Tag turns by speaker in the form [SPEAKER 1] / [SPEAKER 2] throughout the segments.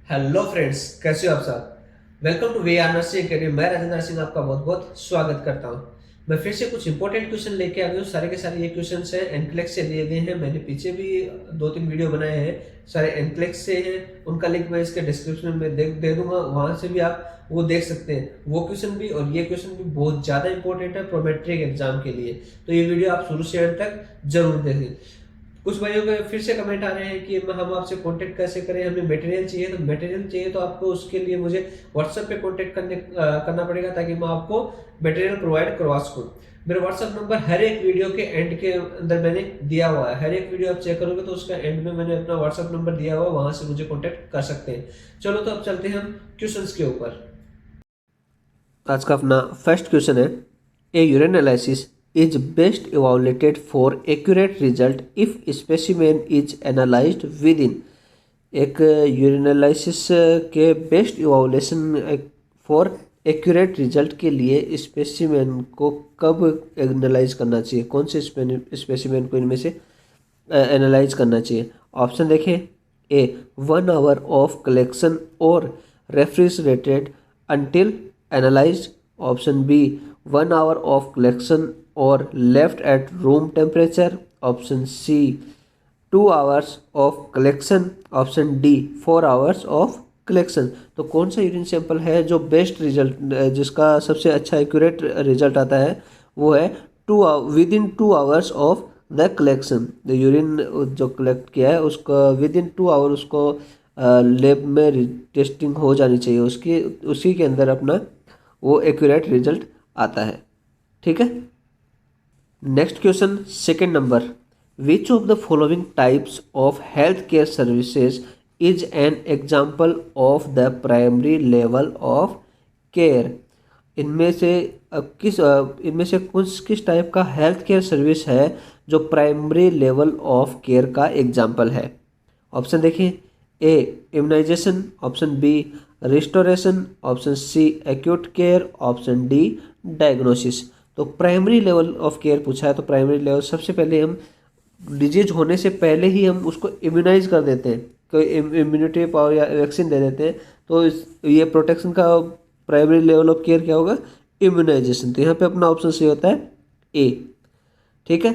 [SPEAKER 1] Hello friends, कैसे हो आप सब। Welcome to we are nursing academy. मैं राजेंद्र सिंह आपका बहुत बहुत स्वागत करता हूं। मैं फिर से कुछ इंपॉर्टेंट क्वेश्चन लेके आ गया हूँ। सारे के सारे ये क्वेश्चन हैं एनक्लेक्स से लिए गए हैं। मैंने पीछे भी 2-3 वीडियो बनाए हैं, सारे एनक्लेक्स से हैं। उनका लिंक मैं इसके डिस्क्रिप्शन में दे दूंगा, वहां से भी आप वो देख सकते हैं। वो क्वेश्चन भी और ये क्वेश्चन भी बहुत ज़्यादा इंपॉर्टेंट है प्रोमेट्रिक एग्जाम के लिए। तो ये वीडियो आप शुरू से अंत तक जरूर देखें। कुछ भाइयों के फिर से कमेंट आ रहे हैं कि हम आपसे कांटेक्ट कैसे करें, हमें मटेरियल चाहिए। तो मटेरियल चाहिए तो आपको उसके लिए मुझे व्हाट्सएप पे कांटेक्ट करना पड़ेगा, ताकि मैं आपको मटेरियल प्रोवाइड करवा सकूं। मेरा व्हाट्सएप नंबर हर एक वीडियो के एंड के अंदर मैंने दिया हुआ है। हर एक वीडियो आप चेक करोगे तो उसका एंड में मैंने अपना व्हाट्सएप नंबर दिया हुआ है, वहां से मुझे कॉन्टेक्ट कर सकते हैं। चलो तो अब चलते हैं हम क्वेश्चन के ऊपर। आज का अपना फर्स्ट क्वेश्चन है, a urine analysis is best evaluated for accurate result if specimen is analyzed within। एक यूरिनालिसिस के बेस्ट इवाल्यूएशन फॉर एक्यूरेट रिजल्ट के लिए स्पेसिमेन को कब एनालाइज करना चाहिए, कौन से स्पेसिमेन को इनमें से एनालाइज करना चाहिए। ऑप्शन देखें, ए 1 आवर ऑफ कलेक्शन और refrigerated until analysed. Option B 1 hour of collection और left at room temperature. Option C 2 hours of collection. Option D 4 hours of collection. तो कौन सा यूरिन सैंपल है जो बेस्ट रिजल्ट, जिसका सबसे अच्छा एक्यूरेट रिजल्ट आता है, वो है with in 2 hours of the collection. The urine जो कलेक्ट किया है उसका विद इन 2 आवर उसको लैब में टेस्टिंग हो जानी चाहिए, उसकी उसी के अंदर अपना वो एक्यूरेट रिजल्ट आता है। ठीक है। Next question, second number, which of the following types of health care services is an example of the primary level of care. इनमें से किस टाइप का हेल्थ केयर सर्विस है जो प्राइमरी लेवल ऑफ केयर का एग्जाम्पल है। Option देखिए, A immunisation. Option B restoration. Option C acute care. Option D diagnosis. तो प्राइमरी लेवल ऑफ केयर पूछा है, तो प्राइमरी लेवल सबसे पहले हम डिजीज होने से पहले ही हम उसको इम्यूनाइज कर देते हैं, कोई इम्यूनिटी पावर या वैक्सीन दे देते हैं। तो ये प्रोटेक्शन का प्राइमरी लेवल ऑफ केयर क्या होगा, इम्यूनाइजेशन। तो यहाँ पे अपना ऑप्शन सही होता है ए। ठीक है।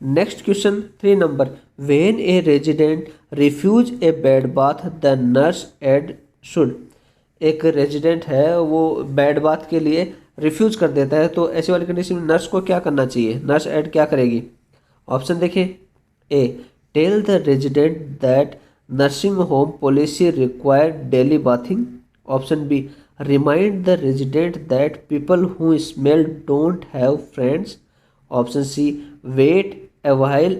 [SPEAKER 1] Next question 3 number, when a resident refuse a bed bath the nurse aide should. एक रेजिडेंट है वो बेड बाथ के लिए रिफ्यूज कर देता है, तो ऐसी वाली कंडीशन में नर्स को क्या करना चाहिए, नर्स ऐड क्या करेगी। ऑप्शन देखें, A tell the resident that nursing home policy require daily bathing. Option B remind the resident that people who smell don't have friends. Option C wait a while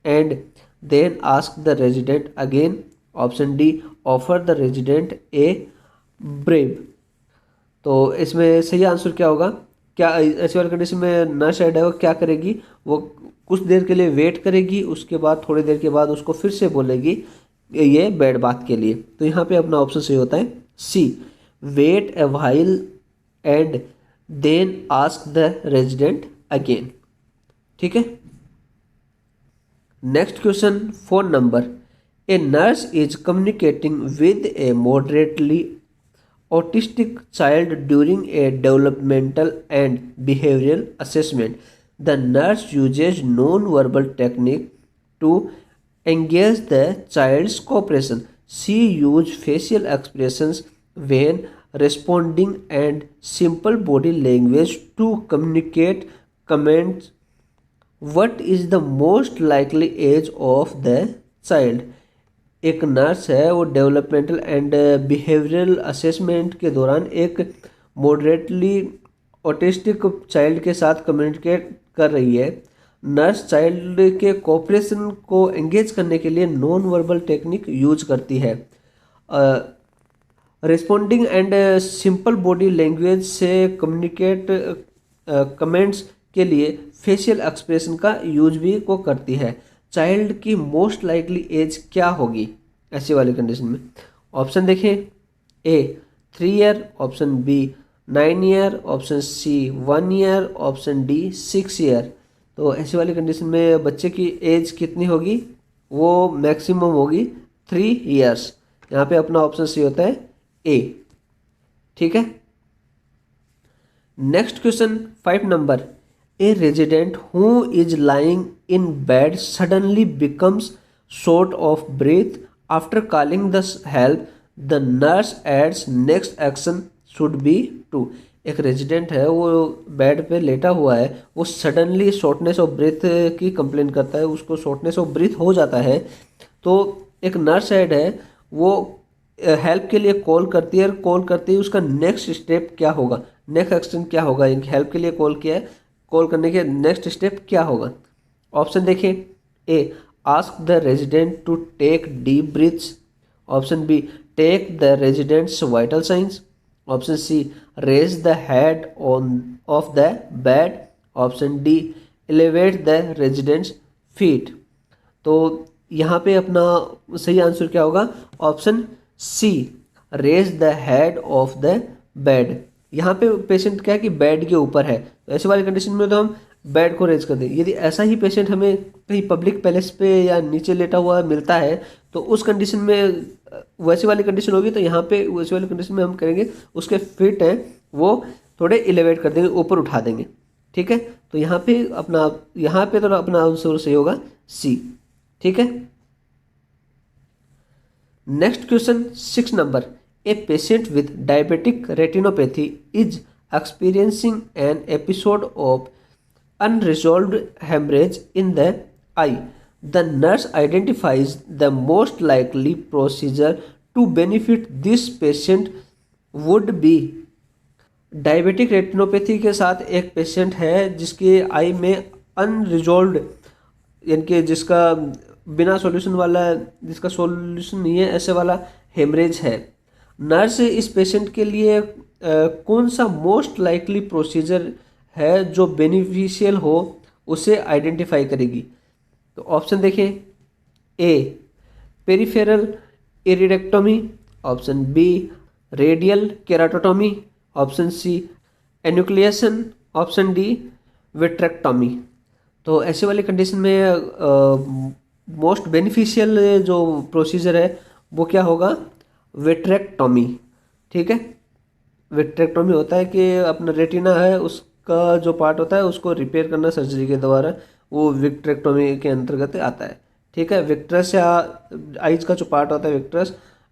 [SPEAKER 1] and then ask the resident again. Option D offer the resident a brave. तो इसमें सही answer क्या होगा, क्या ऐसे वाली condition में nurse add है वो क्या करेगी, वो कुछ देर के लिए वेट करेगी, उसके बाद थोड़ी देर के बाद उसको फिर से बोलेगी ये बेड बाथ के लिए। तो यहाँ पे अपना ऑप्शन सही होता है C wait a while and then ask the resident again. ठीक है। Next question 4 number, a nurse is communicating with a moderately autistic child during a developmental and behavioral assessment. The nurse uses non-verbal technique to engage the child's cooperation. She uses facial expressions when responding and simple body language to communicate commands. What is the most likely age of the child? एक nurse है वो developmental and behavioural assessment के दौरान एक moderately autistic child के साथ communicate कर रही है। नर्स चाइल्ड के कोऑपरेशन को एंगेज करने के लिए नॉन वर्बल टेक्निक यूज करती है। Responding and simple body language से कम्युनिकेट कमेंट्स के लिए फेशियल एक्सप्रेशन का यूज भी को करती है। चाइल्ड की मोस्ट लाइकली एज क्या होगी ऐसी वाली कंडीशन में। ऑप्शन देखें, A 3 year. Option B 9 year. Option C 1 year. Option D 6 year. तो ऐसी वाली कंडीशन में बच्चे की एज कितनी होगी, वो मैक्सिमम होगी 3 ईयर्स। यहाँ पे अपना ऑप्शन सी होता है ए। ठीक है। Next question 5 number, a resident who is lying in bed suddenly becomes short of breath after calling the help, the nurse aide's next action should be to. एक resident है, वो bed पे लेटा हुआ है, वो सडनली शॉर्टनेस ऑफ ब्रीथ की complain करता है, उसको शॉर्टनेस ऑफ ब्रीथ हो जाता है। तो एक नर्स एड है, वो हेल्प के लिए कॉल करती है, और कॉल करती है उसका नेक्स्ट स्टेप क्या होगा, नेक्स्ट एक्शन क्या होगा। हेल्प के लिए कॉल किया है, कॉल करने के नेक्स्ट स्टेप क्या होगा। ऑप्शन देखिए, A ask the resident to take deep breaths, option B take the resident's vital signs, option C raise the head on of the bed, option D elevate the resident's feet. तो यहाँ पे अपना सही answer क्या होगा, option C raise the head of the bed. यहाँ पे patient क्या है कि बेड के ऊपर है, तो ऐसे वाली कंडीशन में तो हम बेड को रेज कर दें। यदि ऐसा ही पेशेंट हमें कहीं पब्लिक पैलेस पे या नीचे लेटा हुआ मिलता है, तो उस कंडीशन में वैसी वाली कंडीशन होगी, तो यहाँ पे वैसी वाली कंडीशन में हम करेंगे उसके फिट हैं वो थोड़े एलिवेट कर देंगे, ऊपर उठा देंगे। ठीक है। तो यहाँ पे तो अपना आंसर सही होगा सी। ठीक है। Next question 6 number, a patient with diabetic retinopathy is experiencing an episode of unresolved hemorrhage in the eye. The nurse identifies the most likely procedure to benefit this patient would be। Diabetic retinopathy के साथ एक patient है जिसके आई में unresolved, यानी कि जिसका बिना सॉल्यूशन वाला, जिसका सॉल्यूशन नहीं है, ऐसे वाला हेमरेज है। नर्स इस पेशेंट के लिए कौन सा मोस्ट लाइकली प्रोसीजर है जो बेनिफिशियल हो, उसे आइडेंटिफाई करेगी। तो ऑप्शन देखिए, A peripheral iridectomy, option B radial keratotomy, option C enucleation, option D vitrectomy. तो ऐसे वाली कंडीशन में मोस्ट बेनिफिशियल जो प्रोसीजर है वो क्या होगा, विट्रेक्टोमी। ठीक है। विट्रेक्टोमी होता है कि अपना रेटिना है उसका जो पार्ट होता है उसको रिपेयर करना सर्जरी के द्वारा, वो विट्रेक्टोमी के अंतर्गत आता है। ठीक है। विक्ट्रस या आइज का जो पार्ट होता है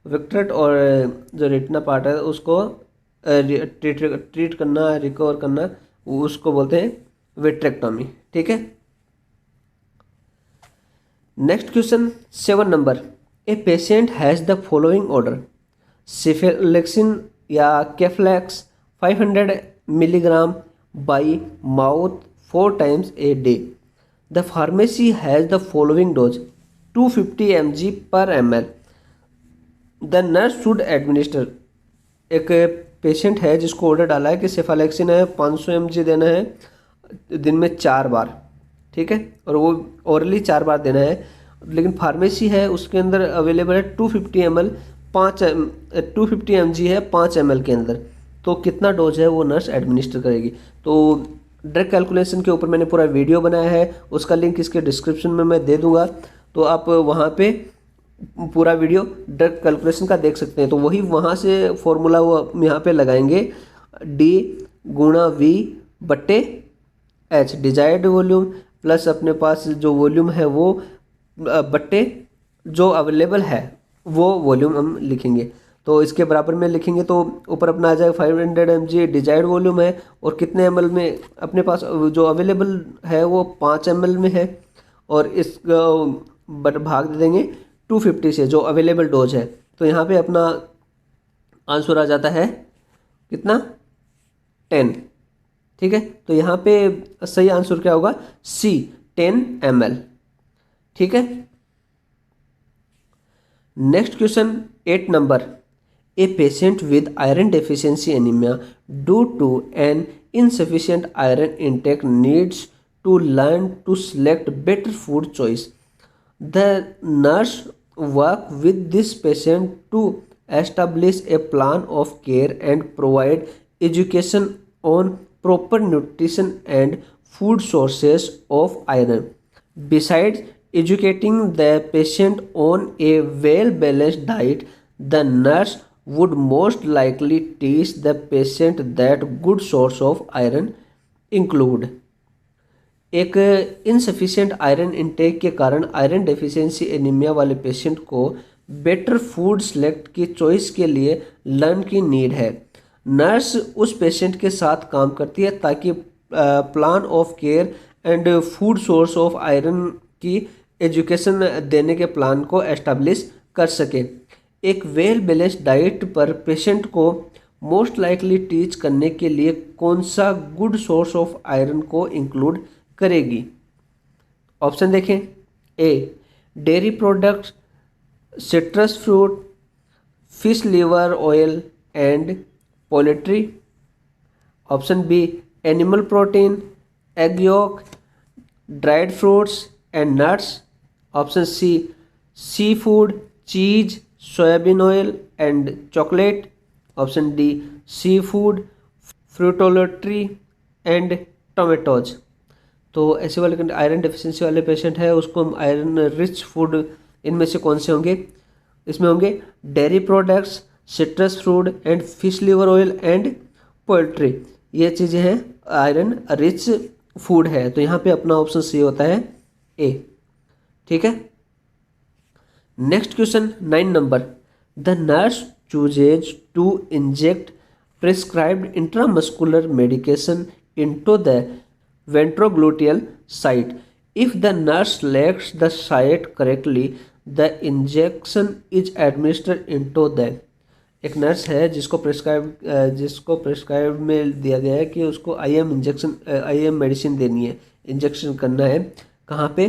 [SPEAKER 1] विक्ट्रेट, और जो रेटिना पार्ट है उसको ट्रीट करना, रिकवर करना, उसको बोलते हैं विट्रेक्टोमी। ठीक है। Next question 7 number, a patient has the following order, cephalexin या Keflex 500 milligram by mouth 4 times a day. The pharmacy has the following dose, 250 mg per ml. The nurse should administer। एक patient है जिसको order डाला है कि सेफालेक्सिन है 500 mg देना है दिन में 4 बार। ठीक है। और वो ओरली 4 बार देना है, लेकिन फार्मेसी है उसके अंदर अवेलेबल है 250 ml 250 mg है 5 ml के अंदर। तो कितना डोज है वो नर्स एडमिनिस्टर करेगी। तो ड्रग कैलकुलेशन के ऊपर मैंने पूरा वीडियो बनाया है, उसका लिंक इसके डिस्क्रिप्शन में मैं दे दूंगा, तो आप वहाँ पे पूरा वीडियो ड्रग कैलकुलेशन का देख सकते हैं। तो वही वहाँ से फॉर्मूला वो यहाँ पे लगाएंगे, डी गुणा वी बट्टे एच, डिजायर्ड वॉल्यूम प्लस अपने पास जो वॉल्यूम है वो बट्टे जो अवेलेबल है वो वॉल्यूम हम लिखेंगे। तो इसके बराबर में लिखेंगे तो ऊपर अपना आ जाएगा 500 mg डिजायर्ड वॉल्यूम है, और कितने ml में अपने पास जो अवेलेबल है वो 5 ml में है, और इस भाग दे देंगे 250 से जो अवेलेबल डोज है। तो यहाँ पे अपना आंसर आ जाता है कितना, 10। ठीक है। तो यहाँ पे सही आंसर क्या होगा, सी 10 ml। ठीक है। Next question 8 number, a patient with iron deficiency anemia due to an insufficient iron intake needs to learn to select better food choice. The nurse work with this patient to establish a plan of care and provide education on proper nutrition and food sources of iron. Besides educating the patient on a well balanced diet, the nurse would most likely teach the patient that good source of iron include। एक insufficient iron intake के कारण iron deficiency anaemia वाले patient को better food select की choice के लिए learn की need है। नर्स उस पेशेंट के साथ काम करती है ताकि plan of care and food source of iron की एजुकेशन देने के प्लान को एस्टेब्लिश कर सके। एक वेल बैलेंस्ड डाइट पर पेशेंट को मोस्ट लाइकली टीच करने के लिए कौन सा गुड सोर्स ऑफ आयरन को इंक्लूड करेगी। ऑप्शन देखें। A dairy products, citrus fruit, fish liver oil and poultry. Option B animal protein, egg yolk, dried fruits and nuts. Option C seafood, चीज, soybean oil and chocolate. Option D seafood, fruit poultry and tomatoes. तो ऐसे वाले iron deficiency वाले patient है उसको हम iron rich food इनमें से कौन से होंगे, इसमें होंगे dairy products, citrus fruit and fish liver oil and poultry. ये चीज़ें हैं आयरन रिच फूड है, तो यहाँ पे अपना ऑप्शन सी होता है ए। ठीक है। Next question 9 number. The nurse chooses to inject prescribed intramuscular medication into the ventrogluteal site. If the nurse selects the site correctly, the injection is administered into the। एक nurse है जिसको prescribe में दिया गया है कि उसको आईएम मेडिसिन देनी है, इंजेक्शन करना है कहाँ पे,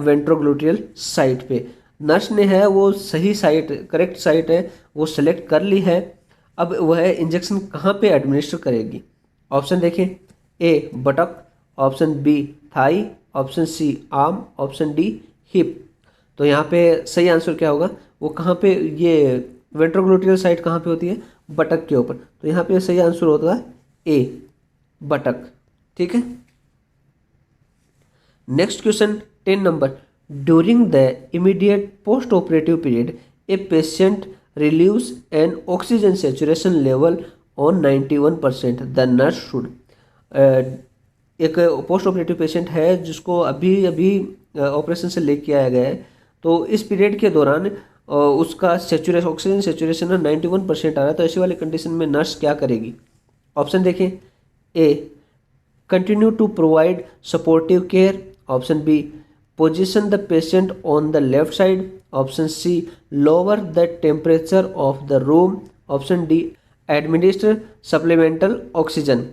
[SPEAKER 1] वेंट्रोग्लूटियल साइट पे। नर्स ने है वो सही साइट, करेक्ट साइट है वो सेलेक्ट कर ली है। अब वह इंजेक्शन कहाँ पे एडमिनिस्टर करेगी। ऑप्शन देखें। A buttock, option B thigh, option C arm, option D hip. तो यहाँ पे सही आंसर क्या होगा, वो कहाँ पे, ये वेंट्रोग्लूटियल साइट कहाँ पे होती है, बटक के ऊपर। तो यहाँ पे सही आंसर होता है ए बटक। ठीक है। Next question 10 number. During the immediate post operative period a patient relieves N oxygen saturation level on 91%। The nurse should. एक पोस्ट ऑपरेटिव पेशेंट है जिसको अभी ऑपरेशन से लेके आया गया है, तो इस पीरियड के दौरान उसका ऑक्सीजन सेचुरेशन 91% आ रहा है। तो ऐसी वाली कंडीशन में नर्स क्या करेगी। ऑप्शन देखें। A continue to provide supportive care. Option B position the patient on the left side. Option C lower the temperature of the room. Option D administer supplemental oxygen.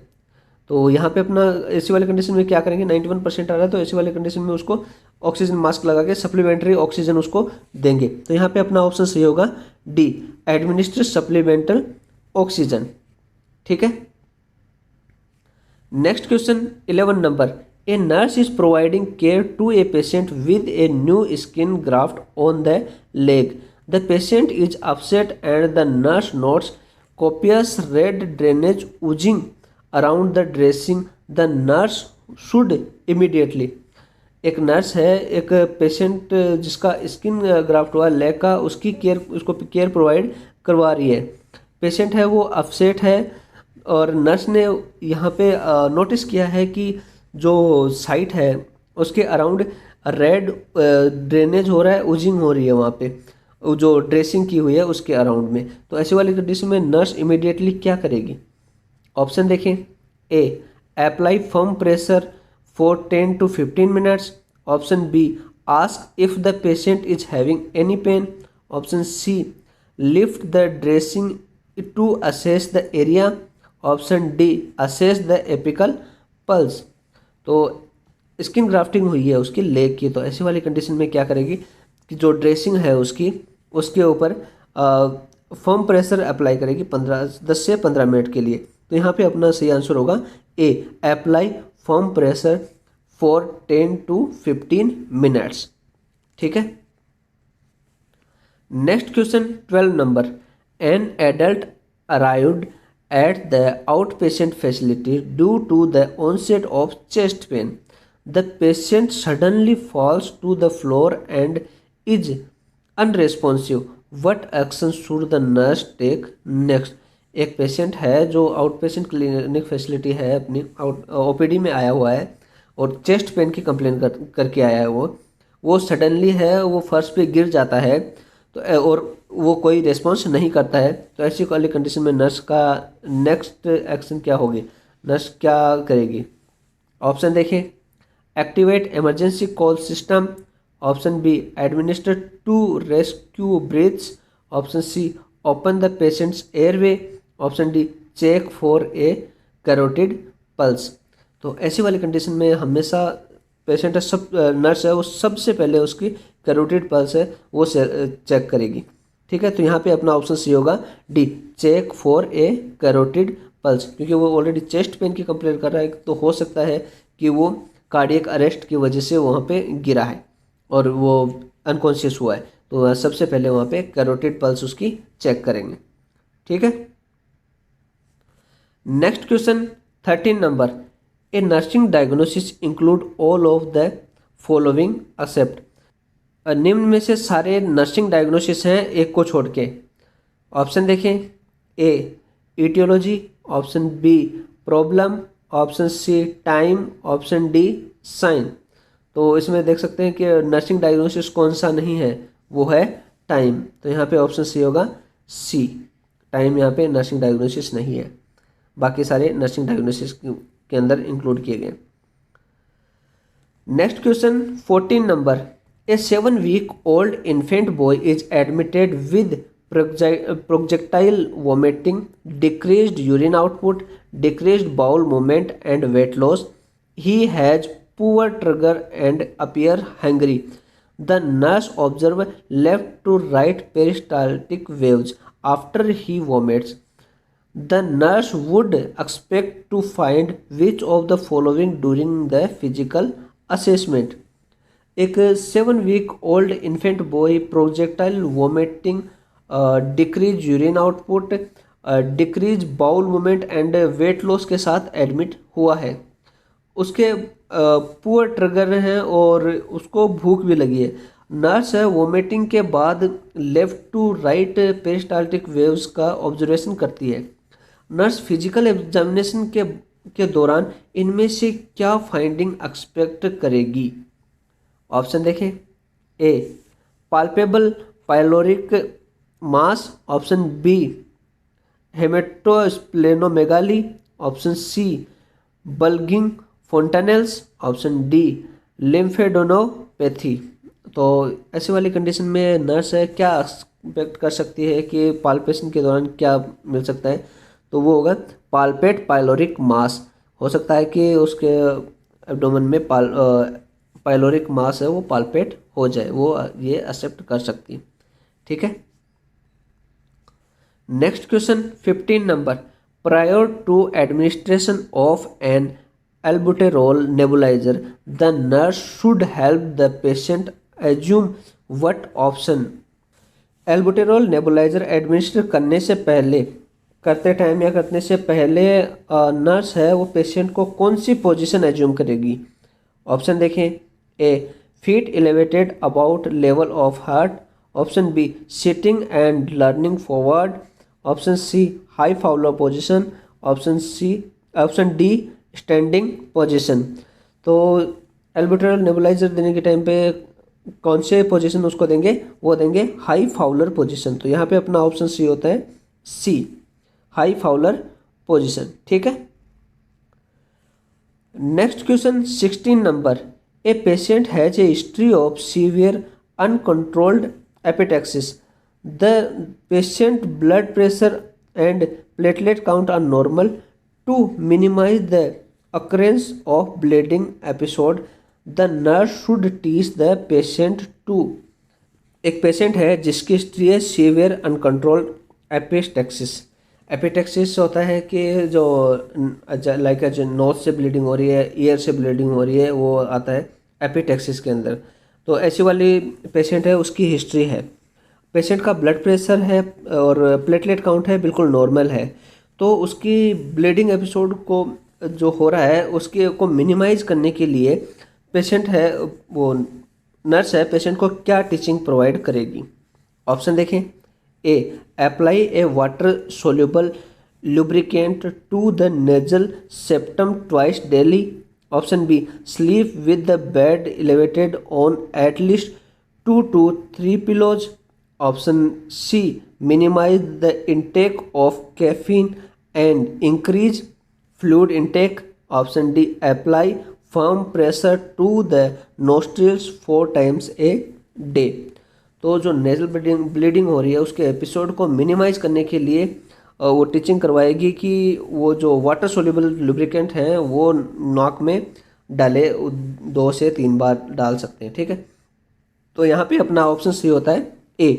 [SPEAKER 1] तो यहाँ पे अपना ऐसी वाले कंडीशन में क्या करेंगे, 91% आ रहा है तो ऐसी वाले कंडीशन में उसको ऑक्सीजन मास्क लगा के सप्लीमेंट्री ऑक्सीजन उसको देंगे। तो यहाँ पे अपना ऑप्शन सही होगा डी एडमिनिस्टर सप्लीमेंटल ऑक्सीजन। ठीक है। Next question 11 number. A nurse is providing care to a patient with a new skin graft on the leg. The patient is upset and the nurse notes copious red drainage oozing around the dressing. The nurse should immediately। एक nurse है, एक patient जिसका skin graft हुआ leg का, उसकी care, उसको care provide करवा रही है। पेशेंट है वो अपसेट है और नर्स ने यहाँ पे नोटिस किया है कि जो साइट है उसके अराउंड रेड ड्रेनेज हो रहा है, ऊजिंग हो रही है वहाँ पे जो ड्रेसिंग की हुई है उसके अराउंड में। तो ऐसी वाली कंडीशन में नर्स इमीडिएटली क्या करेगी। ऑप्शन देखें। A apply firm pressure for 10 to 15 minutes. Option B, ask if the patient is having any pain. Option C, lift the dressing to assess the area. Option D, assess the apical pulse. तो skin grafting हुई है उसकी leg की, तो ऐसी वाली condition में क्या करेगी कि जो ड्रेसिंग है उसकी, उसके ऊपर फर्म प्रेशर अप्लाई करेगी 10 से 15 मिनट के लिए। तो यहाँ पे अपना सही आंसर होगा A apply firm pressure for 10 to 15 minutes. ठीक है। Next question 12 number. An adult arrived at the outpatient facility due to the onset of chest pain. The patient suddenly falls to the floor and is unresponsive. What action should the nurse take next. एक patient है जो out patient clinic facility है अपनी OPD में आया हुआ है और चेस्ट पेन की कंप्लेन करके आया है। वो सडनली है वो फर्श पे गिर जाता है तो और वो कोई रिस्पॉन्स नहीं करता है। तो ऐसी वाली कंडीशन में नर्स का नेक्स्ट एक्शन क्या होगी, नर्स क्या करेगी। ऑप्शन देखें, activate emergency call system. Option B, administer two rescue breaths. Option C, open the patient's airway. Option D, check for a carotid pulse. तो ऐसी वाली कंडीशन में हमेशा पेशेंट है सब नर्स है वो सबसे पहले उसकी कैरोटिड पल्स है वो चेक करेगी। ठीक है, तो यहाँ पे अपना ऑप्शन सी होगा D, check for a carotid pulse, क्योंकि वो ऑलरेडी चेस्ट पेन की कंप्लेंट कर रहा है तो हो सकता है कि वो कार्डियक अरेस्ट की वजह से वहाँ पे गिरा है और वो अनकॉन्शियस हुआ है। तो सबसे पहले वहाँ पे कैरोटिड पल्स उसकी चेक करेंगे। ठीक है, next question 13 number, a nursing diagnosis include all of the following except. निम्न में से सारे नर्सिंग डायग्नोसिस हैं एक को छोड़ के। ऑप्शन देखें, A etiology, option B problem, option C time, option D sign. तो इसमें देख सकते हैं कि नर्सिंग डायग्नोसिस कौन सा नहीं है, वो है टाइम। तो यहाँ पे ऑप्शन सी होगा सी, टाइम यहाँ पे नर्सिंग डायग्नोसिस नहीं है, बाकी सारे नर्सिंग डायग्नोसिस के अंदर इंक्लूड किए गए। Next question 14 number, a 7 week old infant boy is admitted with projectile vomiting, decreased urine output, decreased bowel movement and weight loss. He has poor trigger and appear hungry. The nurse observe left to right peristaltic waves after he vomits. The nurse would expect to find which of the following during the physical assessment. एक 7 week old infant boy projectile vomiting, decrease urine output, decrease bowel movement and weight loss के साथ admit हुआ है। उसके poor trigger हैं और उसको भूख भी लगी है। नर्स है वोमिटिंग के बाद left to right peristaltic waves का ऑब्जर्वेशन करती है। नर्स फिजिकल एग्जामिनेशन के दौरान इनमें से क्या फाइंडिंग एक्सपेक्ट करेगी। ऑप्शन देखें, A palpable pyloric mass, option B hepatosplenomegaly, option C bulging fontanelles, option D lymphadenopathy. तो ऐसे वाली कंडीशन में नर्स है क्या एक्सपेक्ट कर सकती है कि पाल्पेशन के दौरान क्या मिल सकता है, तो वो होगा पाल्पेट पाइलोरिक मास। हो सकता है कि उसके एब्डोमेन में पाइलोरिक मास है वो पाल्पेट हो जाए, वो ये एक्सेप्ट कर सकती है। ठीक है, next question 15 number, prior to administration of an albuterol nebulizer the nurse should help the patient assume what option. Albuterol nebulizer administer करने से पहले, करते टाइम या करने से पहले नर्स है वो पेशेंट को कौन सी पोजीशन एज्यूम करेगी। ऑप्शन देखें, A feet elevated about level of heart, option B sitting and learning forward, option C high Fowler position, option D standing position. तो एल्बुटेरोल नेबुलाइजर देने के टाइम पे कौन से पोजीशन उसको देंगे, वो देंगे हाई फाउलर पोजीशन। तो यहाँ पे अपना ऑप्शन सी होता है सी, हाई फाउलर पोजीशन। ठीक है, next question 16 number, a patient has a history of severe uncontrolled epistaxis. The patient blood pressure and platelet count are normal. To minimize the occurrence of bleeding episode, the nurse should teach the patient to। एक patient है जिसकी history है severe uncontrolled एपिटैक्सिस। एपिटैक्सिस होता है कि जो like जो knows से ब्लीडिंग हो रही है, ईयर से ब्लीडिंग हो रही है, वो आता है एपिटैक्सिस के अंदर। तो ऐसी वाली पेशेंट है, उसकी हिस्ट्री है, पेशेंट का ब्लड प्रेशर है और प्लेटलेट काउंट है बिल्कुल नॉर्मल है। तो उसकी ब्लीडिंग एपिसोड को जो हो रहा है उसके को मिनिमाइज करने के लिए पेशेंट है वो नर्स है पेशेंट को क्या टीचिंग प्रोवाइड करेगी। ऑप्शन देखें, A apply a water soluble lubricant to the nasal septum twice daily. Option B sleep with the bed elevated on at least 2 to 3 pillows. Option C minimize the intake of caffeine and increase fluid intake. Option D apply firm pressure to the nostrils 4 times a day. तो जो nasal bleeding हो रही है उसके episode को minimise करने के लिए वो टीचिंग करवाएगी कि वो जो वाटर सोल्यूबल लुब्रिकेंट हैं वो नाक में डाले 2 से 3 बार डाल सकते हैं। ठीक है, तो यहाँ पे अपना ऑप्शन सी होता है A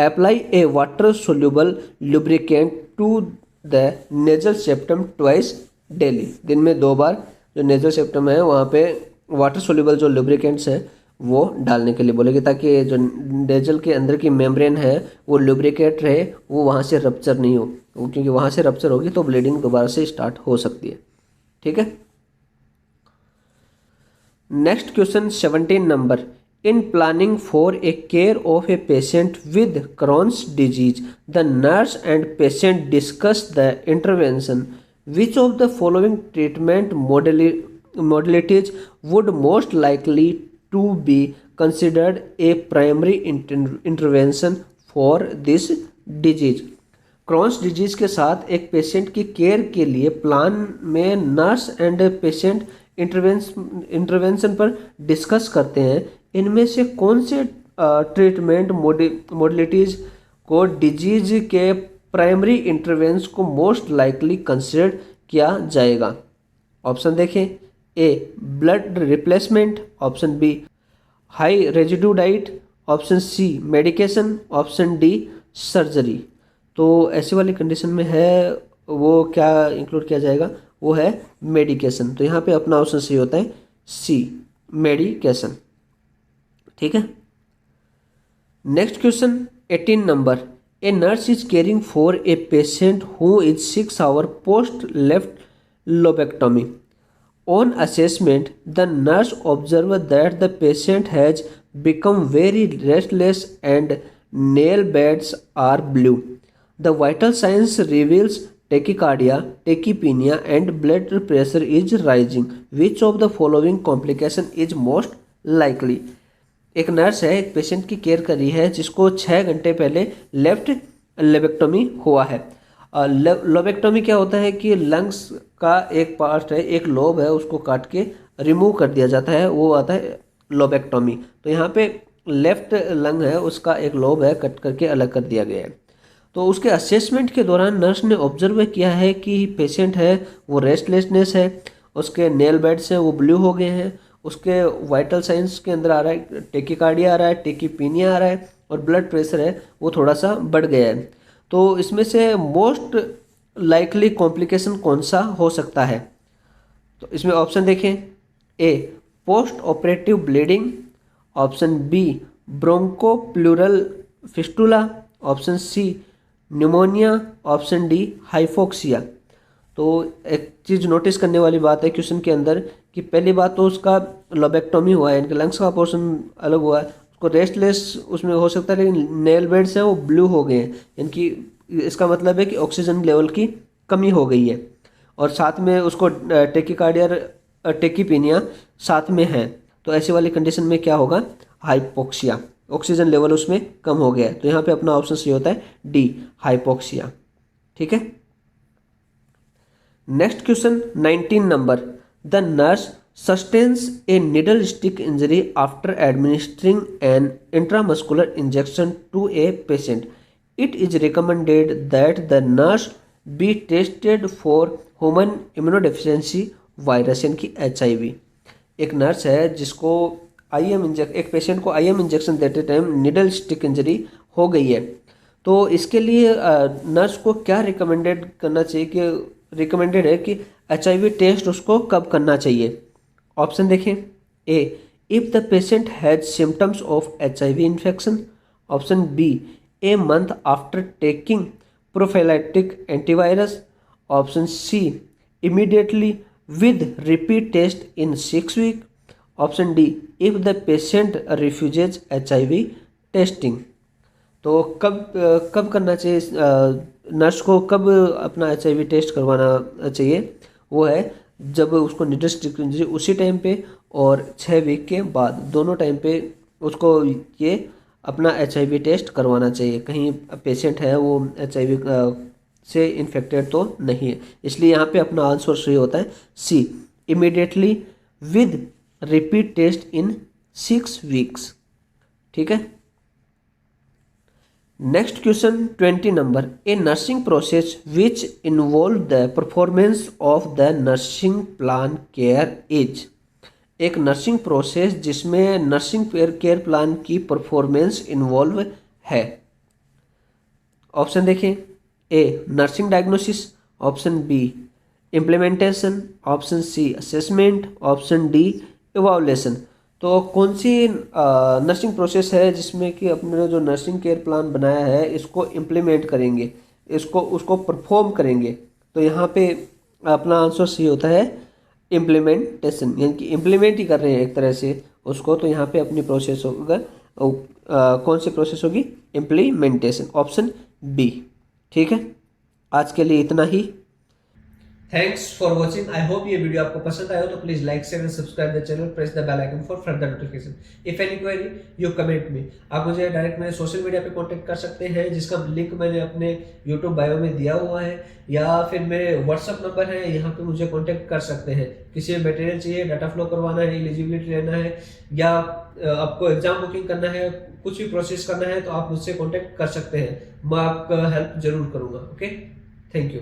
[SPEAKER 1] apply a water soluble lubricant to the nasal septum twice daily. दिन में 2 बार जो नेजल सेप्टम है वहाँ पे वाटर सोल्यूबल जो लुब्रिकेंट्स हैं वो डालने के लिए बोलेगी, ताकि जो नेजल के अंदर की मेम्ब्रेन है वो लुब्रिकेट रहे, वो वहाँ से रप्चर नहीं हो, क्योंकि वहाँ से रप्चर होगी तो ब्लीडिंग दोबारा से स्टार्ट हो सकती है। ठीक है, next question 17 number. In planning for a care of A patient with Crohn's disease, the nurse and patient discuss the intervention. Which of the following treatment modalities would most likely to be considered a primary intervention for this disease? Crohn's disease के साथ एक patient की care के लिए plan में nurse and patient intervention पर discuss करते हैं। इनमें से कौन से ट्रीटमेंट मोडलिटीज़ को डिजीज के प्राइमरी इंटरवेंस को मोस्ट लाइकली कंसिडर किया जाएगा? ऑप्शन देखें, A blood replacement, option B high residue diet, option C medication, option D surgery. तो ऐसी वाली कंडीशन में है वो क्या इंक्लूड किया जाएगा, वो है मेडिकेशन। तो यहाँ पे अपना ऑप्शन सी होता है सी मेडिकेशन। ठीक है, next question 18 number. A nurse is caring for a patient who is 6 hours post left lobectomy. On assessment, the nurse observed that the patient has become very restless and nail beds are blue. The vital signs reveals tachycardia, tachypnea and blood pressure is rising. Which of the following complication is most likely? एक nurse है, एक patient की care कर रही है जिसको 6 घंटे पहले लेफ्ट लेबेक्टोमी हुआ है। लोबेक्टोमी क्या होता है कि लंग्स का एक पार्ट है, एक लोब है, उसको काट के रिमूव कर दिया जाता है, वो आता है लोबेक्टोमी। तो यहाँ पे लेफ्ट लंग है, उसका एक लोब है, कट करके अलग कर दिया गया है। तो उसके असेसमेंट के दौरान नर्स ने ऑब्जर्व किया है कि पेशेंट है वो रेस्टलेसनेस है, उसके नेल बेड्स हैं वो ब्लू हो गए हैं, उसके वाइटल साइंस के अंदर आ रहा है टेकिकार्डिया आ रहा है, टेकीपीनिया आ रहा है और ब्लड प्रेशर है वो थोड़ा सा बढ़ गया है। तो इसमें से मोस्ट लाइकली कॉम्प्लिकेशन कौन सा हो सकता है? तो इसमें ऑप्शन देखें, A post operative bleeding, option B bronchopleural fistula, option C pneumonia, option D hypoxia. तो एक चीज़ नोटिस करने वाली बात है क्वेश्चन के अंदर कि पहली बात तो उसका लोबेक्टोमी हुआ है, इनके लंग्स का पोर्शन अलग हुआ है, उसको रेस्टलेस उसमें हो सकता है, लेकिन नेल बेड्स हैं वो ब्लू हो गए हैं, इनकी इसका मतलब है कि ऑक्सीजन लेवल की कमी हो गई है और साथ में उसको टेकिकार्डिया टेकीपीनिया साथ में है। तो ऐसी वाली कंडीशन में क्या होगा, हाइपोक्सिया, ऑक्सीजन लेवल उसमें कम हो गया है। तो यहाँ पे अपना ऑप्शन सी होता है डी हाइपोक्सिया। ठीक है, next question 19 number. The nurse sustains a needle stick injury after administering an intramuscular injection to a patient. It is recommended that the nurse be tested for human immunodeficiency virus यानी कि HIV। एक nurse है जिसको एक patient को IM injection देते time needle stick injury हो गई है, तो इसके लिए नर्स को क्या रिकमेंडेड करना चाहिए कि रिकमेंडेड है कि HIV टेस्ट उसको कब करना चाहिए? ऑप्शन देखें, A if the patient has symptoms of HIV infection, option B a month after taking prophylactic antivirals, option C immediately with repeat test in 6 weeks, option D if the patient refuses HIV testing. तो कब करना चाहिए nurse को, कब अपना HIV test करवाना चाहिए? वो है जब उसको निर्दिष्ट उसी टाइम पे और 6 वीक के बाद, दोनों टाइम पे उसको ये अपना HIV टेस्ट करवाना चाहिए। कहीं पेशेंट है वो HIV से इन्फेक्टेड तो नहीं है। इसलिए यहाँ पे अपना आंसर सही होता है C, immediately with repeat test in 6 weeks. ठीक है। Next question 20 number, a nursing process which involve the performance of the nursing plan care is. एक नर्सिंग प्रोसेस जिसमें नर्सिंग केयर प्लान की परफॉर्मेंस इन्वॉल्व है। Option देखें, A nursing diagnosis, option B implementation, option C assessment, option D evaluation. तो कौन C nursing process है जिसमें कि अपने जो नर्सिंग केयर प्लान बनाया है इसको इम्प्लीमेंट करेंगे, उसको परफॉर्म करेंगे? तो यहाँ पे अपना आंसर सही होता है इम्प्लीमेंटेशन, यानी कि इम्प्लीमेंट ही कर रहे हैं एक तरह से उसको। तो यहाँ पे अपनी प्रोसेस होगा कौन सी प्रोसेस होगी? Implementation, option B. ठीक है, आज के लिए इतना ही। Thanks for watching. I hope ये वीडियो आपको पसंद आया हो तो please like share and subscribe the channel, press the bell icon for further notification. If any query you comment me. आप मुझे डायरेक्ट मेरे सोशल मीडिया पे कांटेक्ट कर सकते हैं जिसका लिंक मैंने अपने यूट्यूब बायो में दिया हुआ है, या फिर मेरे व्हाट्सअप नंबर है, यहाँ पे मुझे कॉन्टेक्ट कर सकते हैं। किसी मटेरियल चाहिए, डाटा फ्लो करवाना है, एलिजिबिलिटी लेना है, या आपको एग्जाम बुकिंग करना है, कुछ भी प्रोसेस करना है तो आप मुझसे कॉन्टेक्ट कर सकते हैं। मैं आपका हेल्प जरूर करूंगा। Okay, thank you.